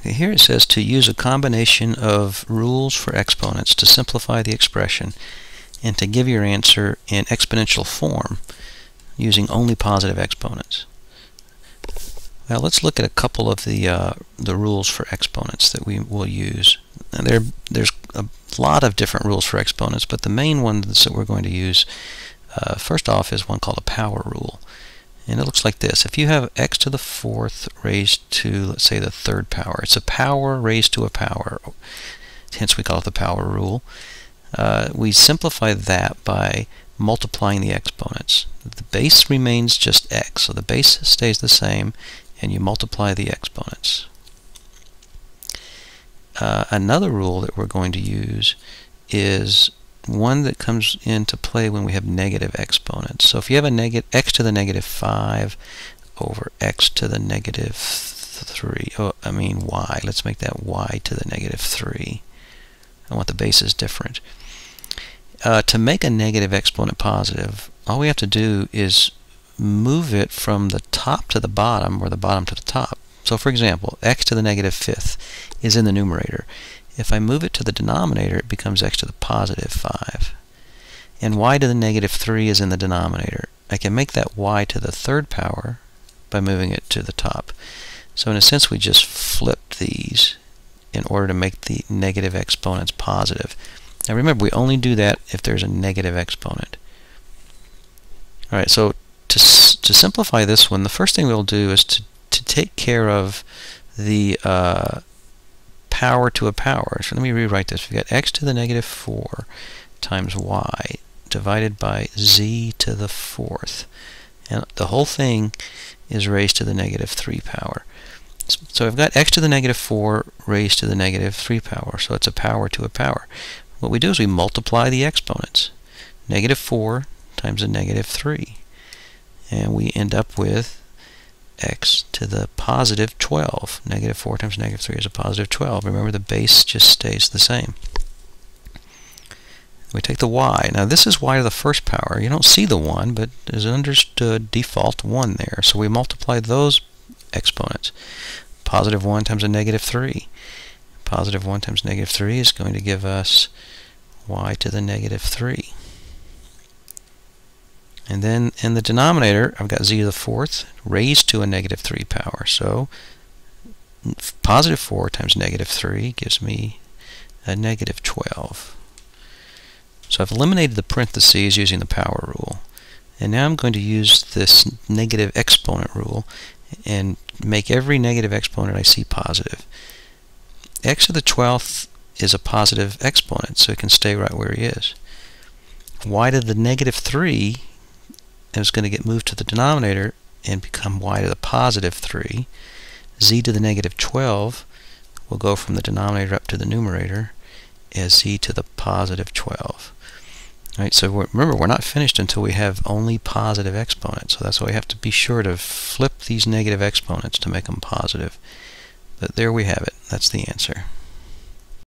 Here it says to use a combination of rules for exponents to simplify the expression and to give your answer in exponential form using only positive exponents. Now let's look at a couple of the rules for exponents that we will use. And there's a lot of different rules for exponents, but the main ones that we're going to use first off is one called a power rule. And it looks like this. If you have x to the fourth raised to, let's say, the third power, it's a power raised to a power, hence we call it the power rule. We simplify that by multiplying the exponents. The base remains just x, so the base stays the same, and you multiply the exponents. Another rule that we're going to use is one that comes into play when we have negative exponents. So if you have a x to the negative 5 over x to the negative 3, y, let's make that y to the negative 3. I want the bases different. To make a negative exponent positive, all we have to do is move it from the top to the bottom or the bottom to the top. So for example, x to the negative 5th is in the numerator. If I move it to the denominator, it becomes x to the positive 5. And y to the negative 3 is in the denominator. I can make that y to the third power by moving it to the top. So in a sense, we just flipped these in order to make the negative exponents positive. Now remember, we only do that if there's a negative exponent. Alright, so to simplify this one, the first thing we'll do is to take care of the power to a power. So let me rewrite this. We've got x to the negative 4 times y divided by z to the fourth. And the whole thing is raised to the negative 3 power. So I've got x to the negative 4 raised to the negative 3 power. So it's a power to a power. What we do is we multiply the exponents. Negative 4 times a negative 3. And we end up with x to the positive 12. Negative 4 times negative 3 is a positive 12. Remember, the base just stays the same. We take the y. Now this is y to the first power. You don't see the 1, but there's an understood default 1 there. So we multiply those exponents. Positive 1 times a negative 3. Positive 1 times negative 3 is going to give us y to the negative 3. And then in the denominator, I've got z to the fourth raised to a negative 3 power. So positive 4 times negative 3 gives me a negative 12. So I've eliminated the parentheses using the power rule. And now I'm going to use this negative exponent rule and make every negative exponent I see positive. X to the 12th is a positive exponent, so it can stay right where he is. Y to the negative 3 is going to get moved to the denominator and become y to the positive 3. Z to the negative 12 will go from the denominator up to the numerator as z to the positive 12. Alright, so remember, we're not finished until we have only positive exponents, so that's why we have to be sure to flip these negative exponents to make them positive. But there we have it. That's the answer.